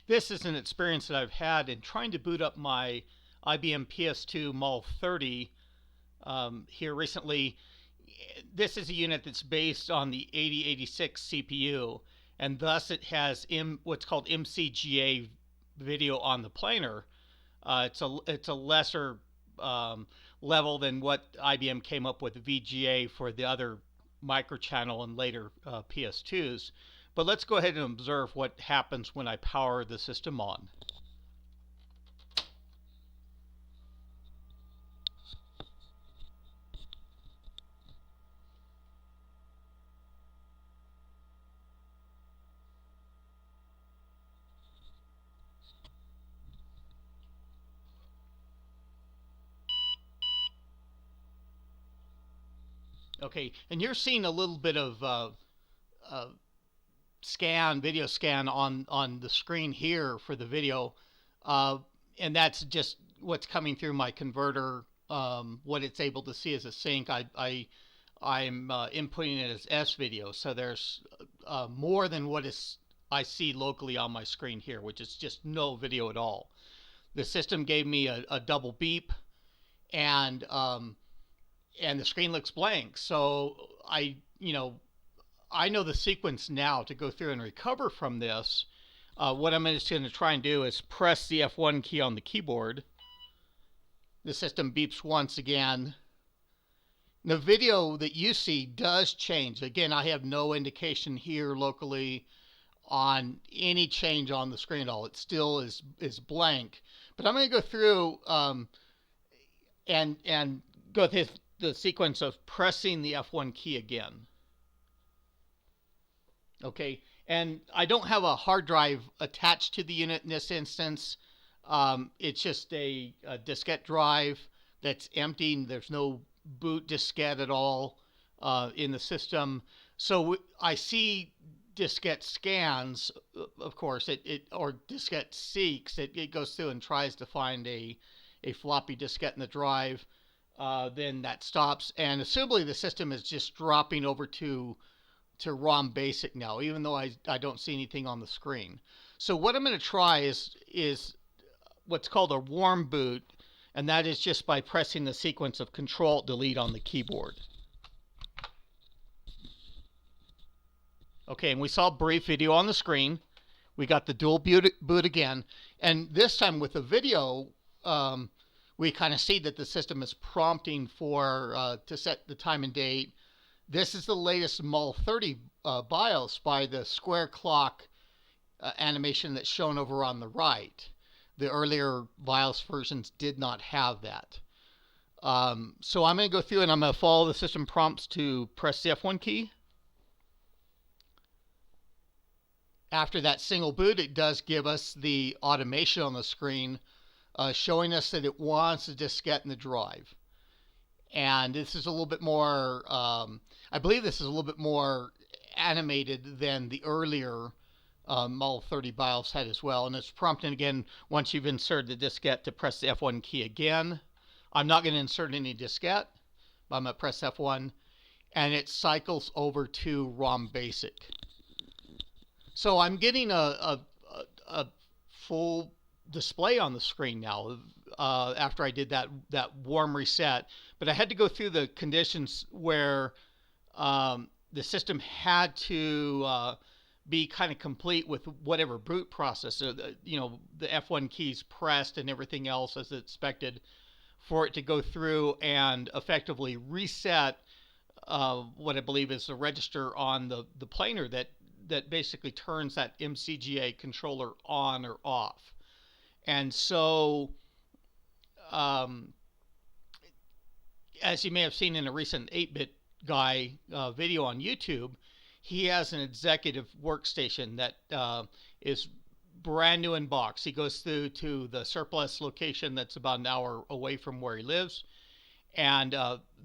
This is an experience that I've had in trying to boot up my IBM PS2 Model 30 here recently. This is a unit that's based on the 8086 CPU, and thus it has what's called MCGA video on the planar. It's a lesser level than what IBM came up with VGA for the other microchannel and later PS2s. But let's go ahead and observe what happens when I power the system on. Okay, and you're seeing a little bit of video scan on the screen here for the video, uh, and that's just what's coming through my converter. What it's able to see as a sync. I'm inputting it as S video, so there's more than what is I see locally on my screen here, which is just no video at all. The system gave me a double beep, and the screen looks blank. So I know the sequence now to go through and recover from this. What I'm just going to try and do is press the F1 key on the keyboard. The system beeps once again. The video that you see does change. Again, I have no indication here locally on any change on the screen at all. It still is blank. But I'm going to go through and go through the sequence of pressing the F1 key again. Okay, and I don't have a hard drive attached to the unit in this instance. It's just a diskette drive that's empty. There's no boot diskette at all in the system. So I see diskette scans, of course, or diskette seeks. It goes through and tries to find a floppy diskette in the drive. Then that stops, and assumably the system is just dropping over to ROM basic now, even though I don't see anything on the screen. So what I'm going to try is what's called a warm boot, and that is just by pressing the sequence of Control-Delete on the keyboard. Okay, and we saw a brief video on the screen. We got the dual boot again, and this time with the video, we kind of see that the system is prompting for to set the time and date. This is the latest Model 30 BIOS by the square clock animation that's shown over on the right. The earlier BIOS versions did not have that. So I'm going to go through and I'm going to follow the system prompts to press the F1 key. After that single boot, it does give us the automation on the screen showing us that it wants a diskette in the drive. And this is a little bit more, I believe this is a little bit more animated than the earlier Model 30 BIOS had as well. And it's prompting again, once you've inserted the diskette, to press the F1 key again. I'm not going to insert any diskette, but I'm going to press F1, and it cycles over to ROM basic. So I'm getting a full display on the screen now after I did that warm reset. But I had to go through the conditions where the system had to be kind of complete with whatever boot process. So the F1 keys pressed and everything else as expected for it to go through and effectively reset what I believe is the register on the planar that basically turns that MCGA controller on or off. And so as you may have seen in a recent 8-bit guy video on YouTube, he has an executive workstation that is brand new in box. He goes through to the surplus location that's about an hour away from where he lives, and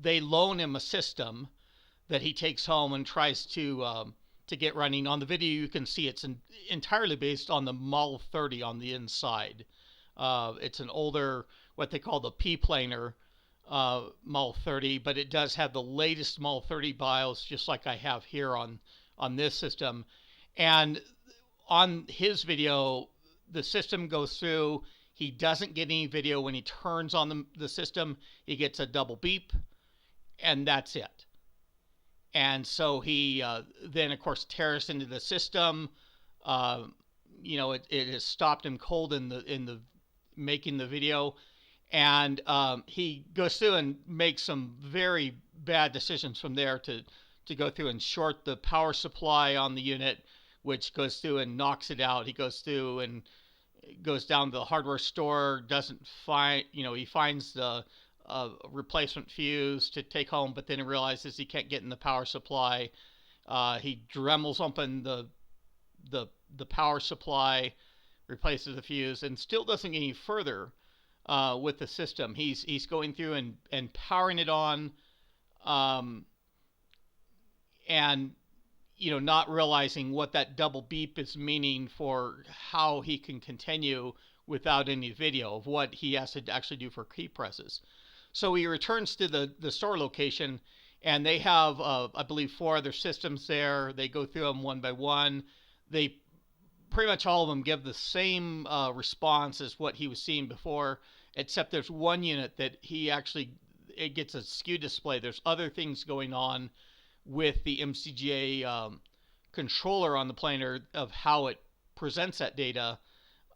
they loan him a system that he takes home and tries to get running. On the video you can see it's entirely based on the Model 30 on the inside. It's an older, what they call the P-planar Model 30, but it does have the latest Model 30 BIOS, just like I have here on this system. And on his video, the system goes through. He doesn't get any video. When he turns on the system, he gets a double beep, and that's it. And so he then, of course, tears into the system. Uh, it has stopped him cold in the making the video, and he goes through and makes some very bad decisions from there to go through and short the power supply on the unit, which goes through and knocks it out. He goes through and goes down to the hardware store, doesn't find, he finds the replacement fuse to take home, but then he realizes he can't get in the power supply. He dremels open the power supply, replaces the fuse, and still doesn't get any further with the system. He's going through and powering it on, and not realizing what that double beep is meaning for how he can continue without any video of what he has to actually do for key presses. So he returns to the store location, and they have, I believe, 4 other systems there. They go through them one by one. They pretty much all of them give the same response as what he was seeing before, except there's one unit that it gets a skew display. There's other things going on with the MCGA controller on the planer of how it presents that data.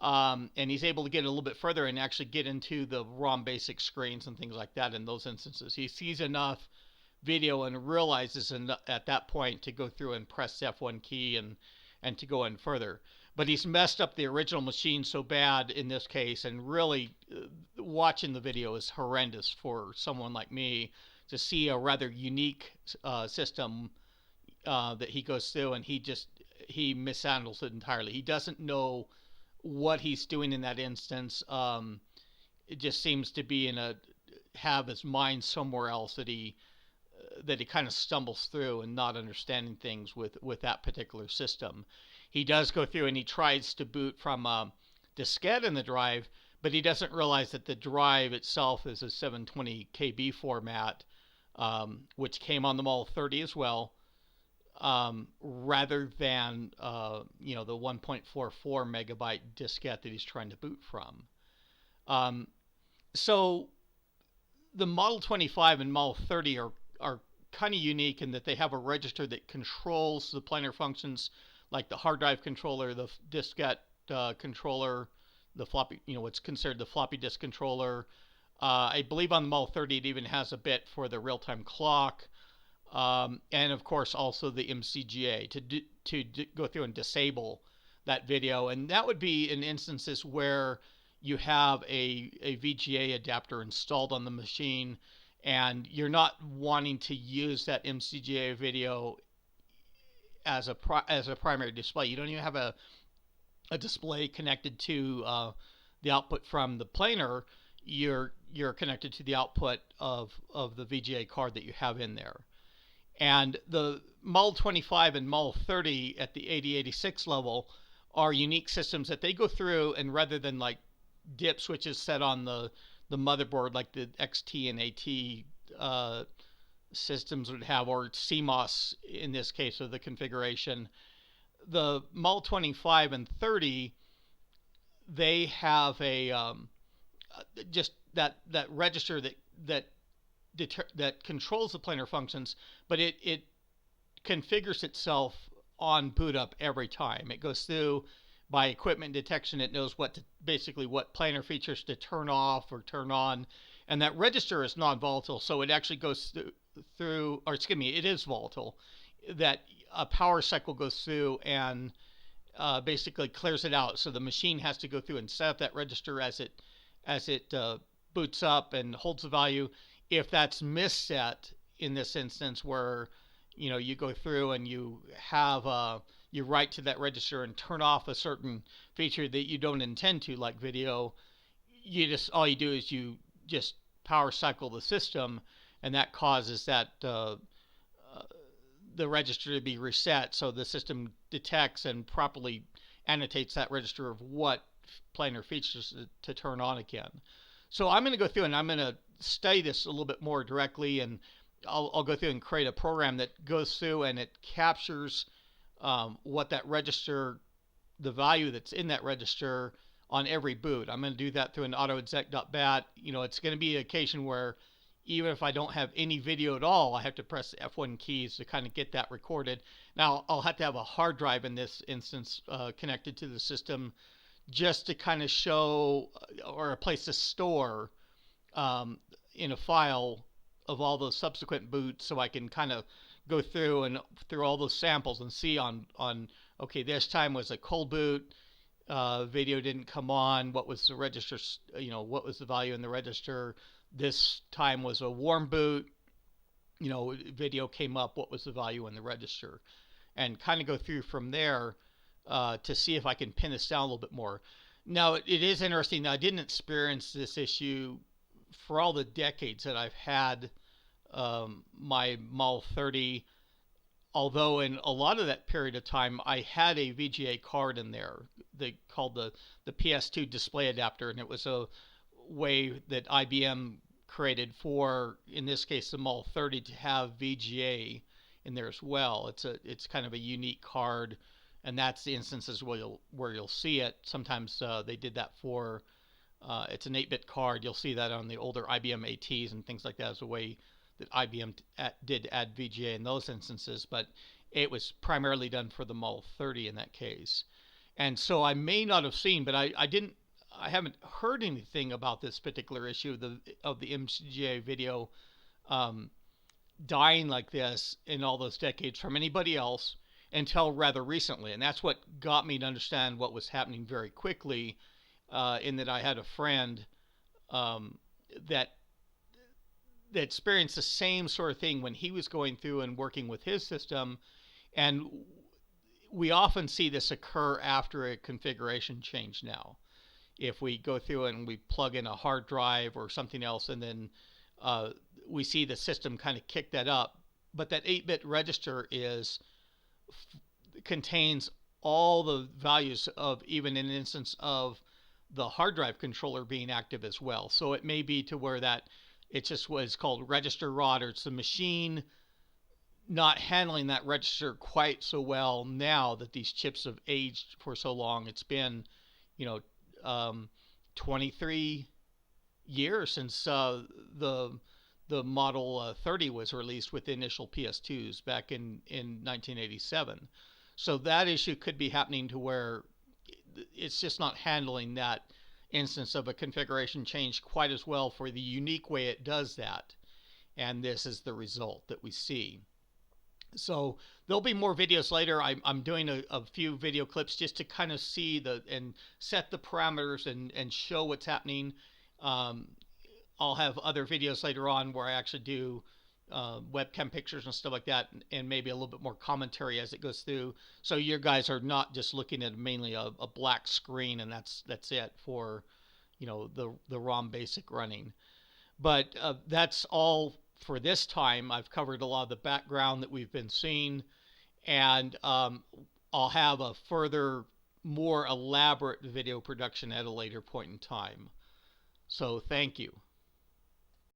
And he's able to get a little bit further and actually get into the ROM basic screens and things like that in those instances. He sees enough video and realizes at that point to go through and press the F1 key and to go in further. But he's messed up the original machine so bad in this case, and really watching the video is horrendous for someone like me to see a rather unique system that he goes through, and he mishandles it entirely. He doesn't know what he's doing in that instance. It just seems to be have his mind somewhere else that he kind of stumbles through and not understanding things with that particular system. He does go through and he tries to boot from a diskette in the drive, but he doesn't realize that the drive itself is a 720 KB format, which came on the Model 30 as well, rather than the 1.44 megabyte diskette that he's trying to boot from. So the Model 25 and Model 30 are kind of unique in that they have a register that controls the planar functions, like the hard drive controller, the diskette controller, the floppy, what's considered the floppy disk controller. I believe on the Model 30 it even has a bit for the real-time clock, and of course also the MCGA to go through and disable that video. And that would be in instances where you have a VGA adapter installed on the machine and you're not wanting to use that MCGA video as a primary display. You don't even have a display connected to the output from the planer. You're connected to the output of the VGA card that you have in there. And the Model 25 and Model 30 at the 8086 level are unique systems that they go through, and rather than like dip switches set on the motherboard like the XT and AT systems would have, or CMOS in this case of the configuration, the Model 25 and 30, they have a just that register that controls the planar functions, but it configures itself on boot up every time. It goes through by equipment detection. It knows basically what planar features to turn off or turn on, and that register is non-volatile, so it actually goes through, or excuse me, it is volatile. That a power cycle goes through and basically clears it out. So the machine has to go through and set up that register as it boots up and holds the value. If that's misset in this instance, where you go through and you have you write to that register and turn off a certain feature that you don't intend to, like video, all you do is you just power cycle the system, and that causes that the register to be reset, so the system detects and properly annotates that register of what planar features to turn on again. So I'm going to go through and I'm going to study this a little bit more directly, and I'll go through and create a program that goes through and it captures what that register the value that's in that register on every boot. I'm going to do that through an autoexec.bat. It's going to be an occasion where even if I don't have any video at all, I have to press the F1 keys to kind of get that recorded. Now, I'll have to have a hard drive in this instance connected to the system just to kind of show, or a place to store in a file of all those subsequent boots, so I can kind of go through all those samples and see on okay, this time was a cold boot, video didn't come on, what was the register, what was the value in the register. This time was a warm boot, video came up, what was the value in the register, and kind of go through from there to see if I can pin this down a little bit more. Now, it is interesting that I didn't experience this issue for all the decades that I've had my Model 30, although in a lot of that period of time I had a VGA card in there. They called the PS2 display adapter, and it was a way that IBM created for, in this case, the Model 30 to have VGA in there as well. It's kind of a unique card, and that's the instances where you'll see it. Sometimes they did that for it's an 8-bit card. You'll see that on the older IBM ATs and things like that as a way that IBM did add VGA in those instances, but it was primarily done for the Model 30 in that case. And so I may not have seen, but I haven't heard anything about this particular issue of the MCGA video dying like this in all those decades from anybody else until rather recently. And that's what got me to understand what was happening very quickly, in that I had a friend that experienced the same sort of thing when he was going through and working with his system. And we often see this occur after a configuration change now. If we go through and we plug in a hard drive or something else, and then we see the system kind of kick that up, but that 8-bit register contains all the values of even an instance of the hard drive controller being active as well. So it may be to where that it's just what is called register rot, or it's the machine not handling that register quite so well now that these chips have aged for so long. It's been 23 years since the Model 30 was released with the initial PS2s back in 1987. So that issue could be happening to where it's just not handling that instance of a configuration change quite as well for the unique way it does that. And this is the result that we see. So there'll be more videos later. I'm doing a few video clips just to kind of see and set the parameters and show what's happening. I'll have other videos later on where I actually do webcam pictures and stuff like that, and maybe a little bit more commentary as it goes through, so you guys are not just looking at mainly a black screen and that's it for the ROM basic running. But that's all for this time. I've covered a lot of the background that we've been seeing, and I'll have a further, more elaborate video production at a later point in time. So thank you.